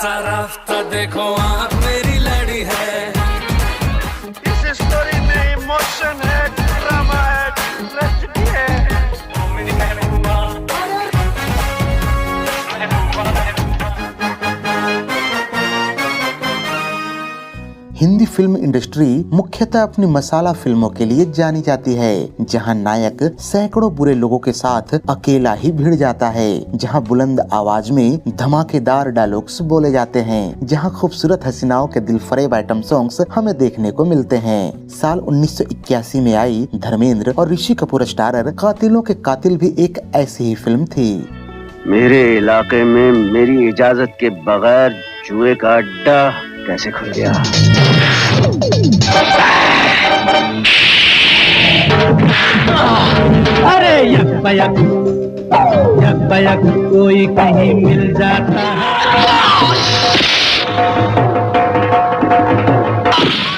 राफ्ता राफ्ता देखो आँख मेरी लड़ी है। इस स्टोरी में इमोशन है, ड्रामा है, ट्रेजेडी है। हिंदी फिल्म इंडस्ट्री मुख्यतः अपनी मसाला फिल्मों के लिए जानी जाती है, जहां नायक सैकड़ों बुरे लोगों के साथ अकेला ही भिड़ जाता है, जहां बुलंद आवाज में धमाकेदार डायलॉग्स बोले जाते हैं, जहां खूबसूरत हसीनाओं के दिलफरेब आइटम सॉन्ग्स हमें देखने को मिलते हैं। साल 1981 में आई धर्मेंद्र और ऋषि कपूर स्टारर कातिलों के कातिल भी एक ऐसी ही फिल्म थी। मेरे इलाके में मेरी इजाजत के बगैर जुए का अड्डा कैसे खुल गया? अरे यक बयक कोई कहीं मिल जाता है।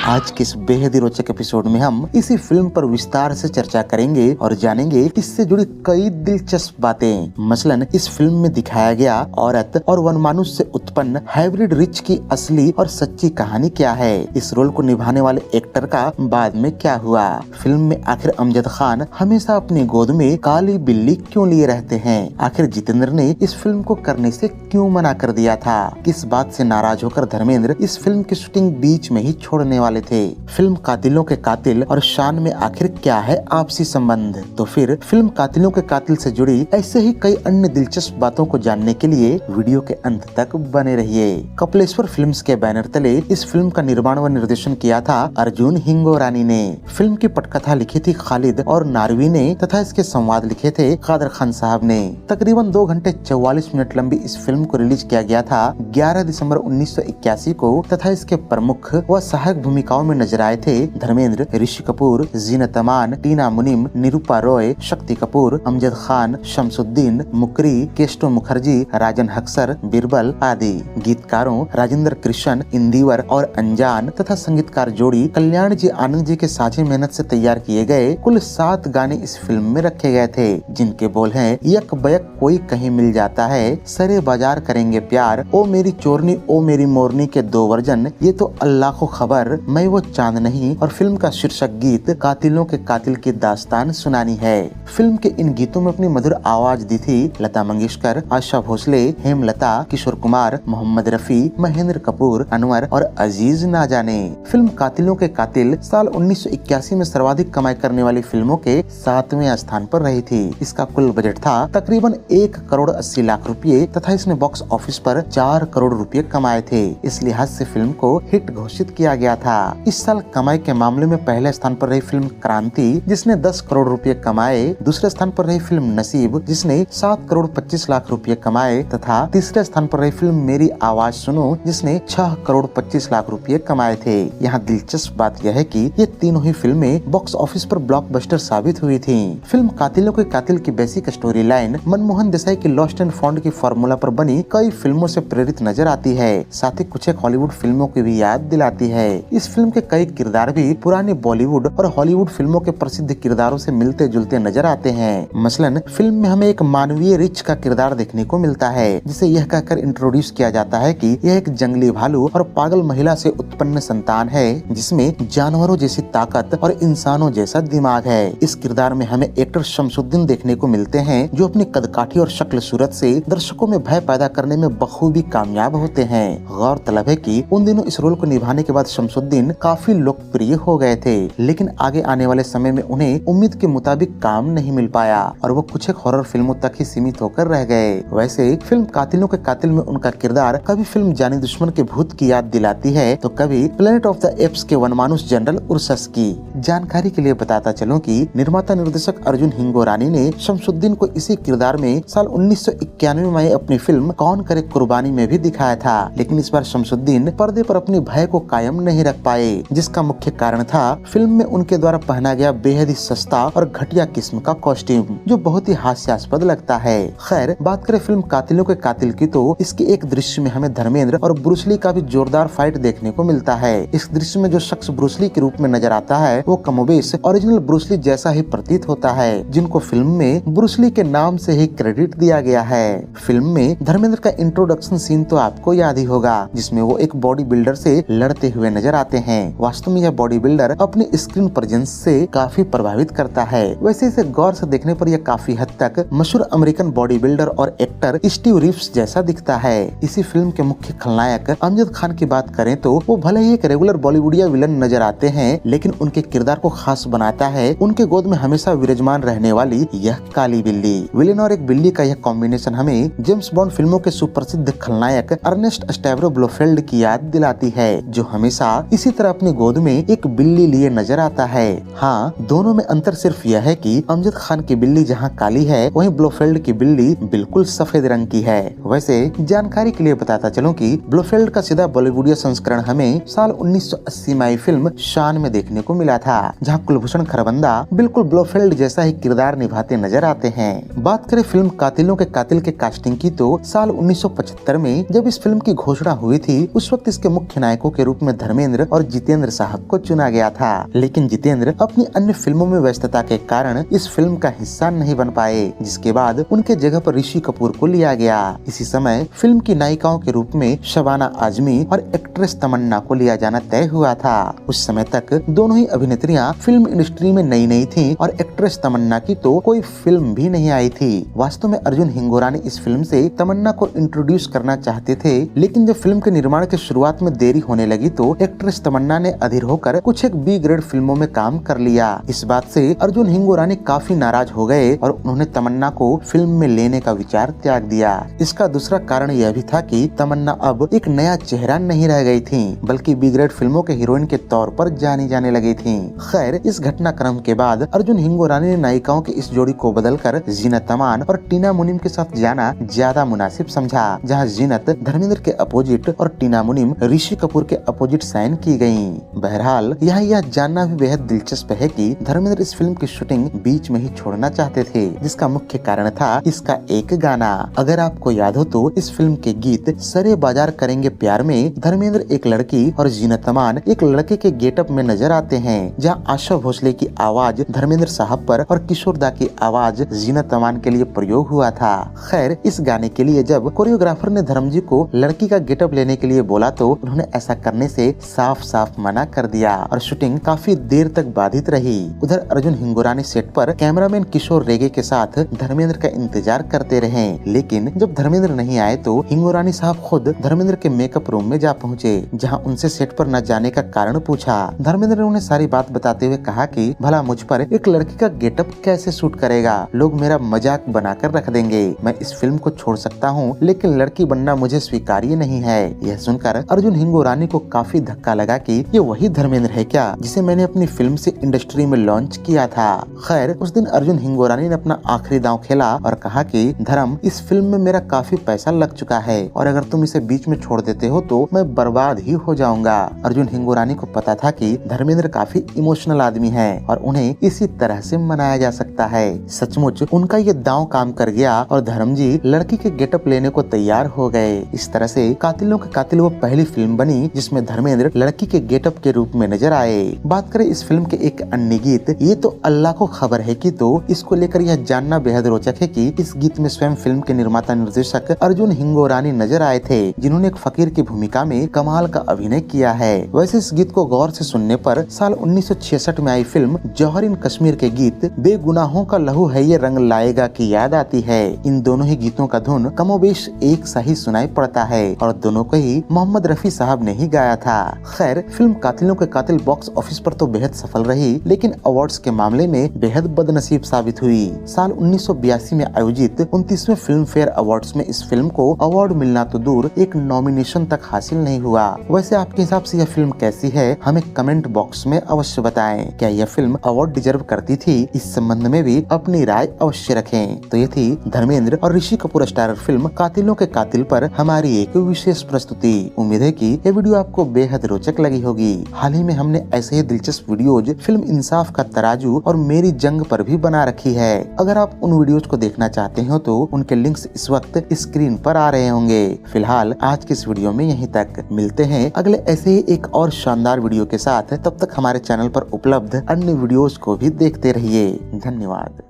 आज के इस बेहद ही रोचक एपिसोड में हम इसी फिल्म पर विस्तार से चर्चा करेंगे और जानेंगे इससे जुड़ी कई दिलचस्प बातें। मसलन इस फिल्म में दिखाया गया औरत और वनमानुष से उत्पन्न हाइब्रिड रिच की असली और सच्ची कहानी क्या है, इस रोल को निभाने वाले एक्टर का बाद में क्या हुआ, फिल्म में आखिर अमजद खान हमेशा अपनी गोद में काली बिल्ली क्यों लिए रहते हैं, आखिर जितेंद्र ने इस फिल्म को करने से क्यों मना कर दिया था, किस बात से नाराज होकर धर्मेंद्र इस फिल्म की शूटिंग बीच में ही छोड़ने वाले थे, फिल्म कातिलों के कातिल और शान में आखिर क्या है आपसी संबंध। तो फिर फिल्म कातिलों के कातिल से जुड़ी ऐसे ही कई अन्य दिलचस्प बातों को जानने के लिए वीडियो के अंत तक बने रहिए। कपिलेश्वर फिल्म्स के बैनर तले इस फिल्म का निर्माण व निर्देशन किया था अर्जुन हिंगोरानी ने। फिल्म की पटकथा लिखी थी खालिद और नारवी ने तथा इसके संवाद लिखे थे कादर खान साहब ने। तकरीबन 2 घंटे 44 मिनट लंबी इस फिल्म को रिलीज किया गया था 11 दिसंबर 1981 को तथा इसके प्रमुख व सहायक भूमिकाओं में नजर आए थे धर्मेंद्र, ऋषि कपूर, जीनत अमान, टीना मुनीम, निरूपा रॉय, शक्ति कपूर, अमजद खान, शमसुद्दीन, मुकरी, केस्टो मुखर्जी, राजन हक्सर, बीरबल आदि। गीतकारों राजेंद्र कृष्ण, इंदिवर और अनजान तथा संगीतकार जोड़ी कल्याण जी आनंद जी के साझी मेहनत से तैयार किए गए कुल 7 गाने इस फिल्म में रखे गए थे, जिनके बोल हैं यक बयक कोई कहीं मिल जाता है, सरे बाजार करेंगे प्यार, ओ मेरी चोरनी ओ मेरी मोरनी के 2 वर्जन, ये तो अल्लाह को खबर, मैं वो चांद नहीं, और फिल्म का शीर्षक गीत कातिलों के कातिल की दास्तान सुनानी है। फिल्म के इन गीतों में अपनी मधुर आवाज दी थी लता मंगेशकर, आशा भोसले, हेमलता, किशोर कुमार, मोहम्मद रफी, महेंद्र कपूर, अनवर और अजीज ना जाने। फिल्म कातिलों के कातिल साल 1981 में सर्वाधिक कमाई करने वाली फिल्मों के 7वें स्थान पर रही थी। इसका कुल बजट था तकरीबन 1 करोड़ 80 लाख रुपए तथा इसने बॉक्स ऑफिस पर 4 करोड़ रुपए कमाए थे। इस लिहाज से फिल्म को हिट घोषित किया गया था। इस साल कमाई के मामले में पहले स्थान पर रही फिल्म क्रांति जिसने 10 करोड़ रुपए कमाए, दूसरे स्थान पर रही फिल्म नसीब जिसने 7 करोड़ 25 लाख रुपए कमाए तथा तीसरे स्थान पर रही फिल्म मेरी आवाज सुनो जिसने 6 करोड़ 25 लाख रुपए कमाए थे। यहाँ दिलचस्प बात यह है कि ये तीनों ही फिल्में बॉक्स ऑफिस पर ब्लॉकबस्टर साबित हुई थी। फिल्म कातिलों के कातिल की basic story line Manmohan Desai की लॉस्ट एंड फाउंड की फॉर्मूला पर बनी कई फिल्मों से प्रेरित नजर आती है, साथ ही कुछ एक हॉलीवुड फिल्मों की भी याद दिलाती है। इस फिल्म के कई किरदार भी पुरानी बॉलीवुड और हॉलीवुड फिल्मों के प्रसिद्ध किरदारों से मिलते जुलते नजर आते हैं। मसलन फिल्म में हमें एक मानवीय रिच का किरदार देखने को मिलता है जिसे यह कहकर इंट्रोड्यूस किया जाता है कि यह एक जंगली भालू और पागल महिला से उत्पन्न संतान है जिसमें जानवरों जैसी ताकत और इंसानों जैसा दिमाग है। इस किरदार में हमें एक्टर शमसुद्दीन देखने को मिलते हैं जो अपनी कदकाठी और शक्ल सूरत से दर्शकों में भय पैदा करने में बखूबी कामयाब होते हैं। गौरतलब है कि उन दिनों इस रोल को निभाने के बाद शमसुद्दीन काफी लोकप्रिय हो गए थे, लेकिन आगे आने वाले समय में उन्हें उम्मीद के मुताबिक काम नहीं मिल पाया और वो कुछ एक हॉरर फिल्मों तक ही सीमित होकर रह गए। वैसे फिल्म कातिलों के कातिल में उनका किरदार कभी फिल्म जानी दुश्मन के भूत की याद दिलाती है तो कभी प्लेनेट ऑफ द एप्स के वनमानुष जनरल उर्सस की। जानकारी के लिए बताता चलूं कि निर्माता निर्देशक अर्जुन हिंगोरानी ने शमसुद्दीन को इसी किरदार में साल 1991 में अपनी फिल्म कौन करे कुर्बानी में भी दिखाया था, लेकिन इस बार शमसुद्दीन पर्दे पर अपनी भय को कायम नहीं रख पाए पाए, जिसका मुख्य कारण था फिल्म में उनके द्वारा पहना गया बेहद ही सस्ता और घटिया किस्म का कॉस्ट्यूम, जो बहुत ही हास्यास्पद लगता है। खैर, बात करें फिल्म कातिलों के कातिल की, तो इसके एक दृश्य में हमें धर्मेंद्र और ब्रूस ली का भी जोरदार फाइट देखने को मिलता है। इस दृश्य में जो शख्स ब्रूस ली के रूप में नजर आता है वो कमोबेश ओरिजिनल ब्रूस ली जैसा ही प्रतीत होता है, जिनको फिल्म में ब्रूस ली के नाम से ही क्रेडिट दिया गया है। फिल्म में धर्मेंद्र का इंट्रोडक्शन सीन तो आपको याद ही होगा, जिसमें वो एक बॉडी बिल्डर से लड़ते हुए नजर आते हैं। वास्तव में यह बॉडी बिल्डर अपनी स्क्रीन प्रेजेंस से काफी प्रभावित करता है। वैसे इसे गौर से देखने पर यह काफी हद तक मशहूर अमेरिकन बॉडी बिल्डर और एक्टर स्टीव रिव्स जैसा दिखता है। इसी फिल्म के मुख्य खलनायक अमजद खान की बात करें तो वो भले ही एक रेगुलर बॉलीवुडिया विलन नजर आते हैं, लेकिन उनके किरदार को खास बनाता है उनके गोद में हमेशा विराजमान रहने वाली यह काली बिल्ली। विलेन और एक बिल्ली का यह कॉम्बिनेशन हमें जेम्स बॉन्ड फिल्मों के सुप्रसिद्ध खलनायक अर्नेस्ट स्टैवरो ब्लोफेल्ड की याद दिलाती है, जो हमेशा इसी तरह अपनी गोद में एक बिल्ली लिए नजर आता है। हाँ, दोनों में अंतर सिर्फ यह है कि अमजद खान की बिल्ली जहाँ काली है, वहीं ब्लोफेल्ड की बिल्ली बिल्कुल सफेद रंग की है। वैसे जानकारी के लिए बताता चलूं कि ब्लोफेल्ड का सीधा बॉलीवुडिया संस्करण हमें साल 1980 में आई फिल्म शान में देखने को मिला था, जहां कुलभूषण खरबंदा बिल्कुल ब्लोफेल्ड जैसा ही किरदार निभाते नजर आते हैं। बात करें फिल्म कातिलों के कातिल के कास्टिंग की, तो साल 1975 में जब इस फिल्म की घोषणा हुई थी, उस वक्त इसके मुख्य नायकों के रूप में धर्मेंद्र और जितेंद्र साहब को चुना गया था, लेकिन जितेंद्र अपनी अन्य फिल्मों में व्यस्तता के कारण इस फिल्म का हिस्सा नहीं बन पाए, जिसके बाद उनके जगह पर ऋषि कपूर को लिया गया। इसी समय फिल्म की नायिकाओं के रूप में शबाना आजमी और एक्ट्रेस तमन्ना को लिया जाना तय हुआ था। उस समय तक दोनों ही अभिनेत्रियां फिल्म इंडस्ट्री में नई नई थीं और एक्ट्रेस तमन्ना की तो कोई फिल्म भी नहीं आई थी। वास्तव में अर्जुन हिंगोरानी इस फिल्म से तमन्ना को इंट्रोड्यूस करना चाहते थे, लेकिन जब फिल्म के निर्माण के शुरुआत में देरी होने लगी तो एक्ट्रेस तमन्ना ने अधीर होकर कुछ एक बी ग्रेड फिल्मों में काम कर लिया। इस बात से अर्जुन हिंगोरानी काफी नाराज हो गए और उन्होंने तमन्ना को फिल्म में लेने का विचार त्याग दिया। इसका दूसरा कारण यह भी था कि तमन्ना अब एक नया चेहरा नहीं रह गई थी, बल्कि बी ग्रेड फिल्मों के हीरोइन के तौर पर जानी जाने लगी थी। खैर, इस घटनाक्रम के बाद अर्जुन हिंगोरानी ने नायिकाओं की इस जोड़ी को बदलकर जीनत अमान और टीना मुनीम के साथ जाना ज्यादा मुनासिब समझा, जहां जीनत धर्मेंद्र के अपोजिट और टीना मुनीम ऋषि कपूर के अपोजिट साइन की गयी। बहरहाल यहाँ यह जानना भी बेहद दिलचस्प है कि धर्मेंद्र इस फिल्म की शूटिंग बीच में ही छोड़ना चाहते थे, जिसका मुख्य कारण था इसका एक गाना। अगर आपको याद हो तो इस फिल्म के गीत सरे बाजार करेंगे प्यार में धर्मेंद्र एक लड़की और जीनत अमान एक लड़के के गेटअप में नजर आते हैं, जहां आशा भोसले की आवाज धर्मेंद्र साहब पर और किशोर दा की आवाज जीनत अमान के लिए प्रयोग हुआ था। खैर, इस गाने के लिए जब कोरियोग्राफर ने धर्मजी को लड़की का गेटअप लेने के लिए बोला तो उन्होंने ऐसा करने से साफ साफ मना कर दिया और शूटिंग काफी देर तक बाधित रही। उधर अर्जुन हिंगोरानी सेट पर कैमरामैन किशोर रेगे के साथ धर्मेंद्र का इंतजार करते रहे, लेकिन जब धर्मेंद्र नहीं आए तो हिंगोरानी साहब खुद धर्मेंद्र के मेकअप रूम में जा पहुँचे, जहाँ उनसे सेट पर न जाने का कारण पूछा। धर्मेंद्र ने उन्हें सारी बात बताते हुए कहा कि भला मुझ पर एक लड़की का गेटअप कैसे सूट करेगा, लोग मेरा मजाक बनाकर रख देंगे। मैं इस फिल्म को छोड़ सकता हूँ, लेकिन लड़की बनना मुझे स्वीकार्य नहीं है। यह सुनकर अर्जुन हिंगोरानी को काफी धक्का लगा कि ये वही धर्मेंद्र है क्या जिसे मैंने अपनी फिल्म से इंडस्ट्री में लॉन्च किया था। खैर, उस दिन अर्जुन हिंगोरानी ने अपना आखिरी दांव खेला और कहा कि धर्म, इस फिल्म में मेरा काफी पैसा लग चुका है और अगर तुम इसे बीच में छोड़ देते हो तो मैं बर्बाद ही हो जाऊंगा। अर्जुन हिंगोरानी को पता था कि धर्मेंद्र काफी इमोशनल आदमी है और उन्हें इसी तरह से मनाया जा सकता है। सचमुच उनका ये दांव काम कर गया और धर्मजी लड़की के गेटअप लेने को तैयार हो गए। इस तरह से कातिलों के कातिल वो पहली फिल्म बनी जिसमें धर्मेंद्र लड़की के गेटअप के रूप में नजर आए। बात करें इस फिल्म के एक अन्य गीत ये तो अल्लाह को खबर है कि, तो इसको लेकर यह जानना बेहद रोचक है कि इस गीत में स्वयं फिल्म के निर्माता निर्देशक अर्जुन हिंगोरानी नजर आए थे, जिन्होंने एक फकीर की भूमिका में कमाल का अभिनय किया है। वैसे इस गीत को गौर से सुनने पर साल 1966 में आई फिल्म जौहर इन कश्मीर के गीत बेगुनाहों का लहू है ये रंग लाएगा की याद आती है। इन दोनों ही गीतों का धुन कमोबेश एक सा ही सुनाई पड़ता है और दोनों को ही मोहम्मद रफी साहब ने ही गाया था। खैर, फिल्म कातिलों के कातिल बॉक्स ऑफिस पर तो बेहद सफल रही, लेकिन अवार्ड्स के मामले में बेहद बदनसीब साबित हुई। साल 1982 में आयोजित 29वें फिल्म फेयर अवार्ड्स में इस फिल्म को अवार्ड मिलना तो दूर, एक नॉमिनेशन तक हासिल नहीं हुआ। वैसे आपके हिसाब से यह फिल्म कैसी है, हमें कमेंट बॉक्स में अवश्य बताएं। क्या यह फिल्म अवार्ड डिजर्व करती थी? इस संबंध में भी अपनी राय अवश्य रखें। तो ये थी धर्मेंद्र और ऋषि कपूर स्टारर फिल्म कातिलों के कातिल पर हमारी एक विशेष प्रस्तुति। उम्मीद है कि ये वीडियो आपको बेहद रोचक लगी होगी। हाल ही में हमने ऐसे ही दिलचस्प वीडियोज फिल्म इंसाफ का तराजू और मेरी जंग पर भी बना रखी है। अगर आप उन वीडियोज को देखना चाहते हो तो उनके लिंक्स इस वक्त स्क्रीन पर आ रहे होंगे। फिलहाल आज की इस वीडियो में यहीं तक। मिलते हैं अगले ऐसे ही एक और शानदार वीडियो के साथ। तब तक हमारे चैनल पर उपलब्ध अन्य वीडियोस को भी देखते रहिए। धन्यवाद।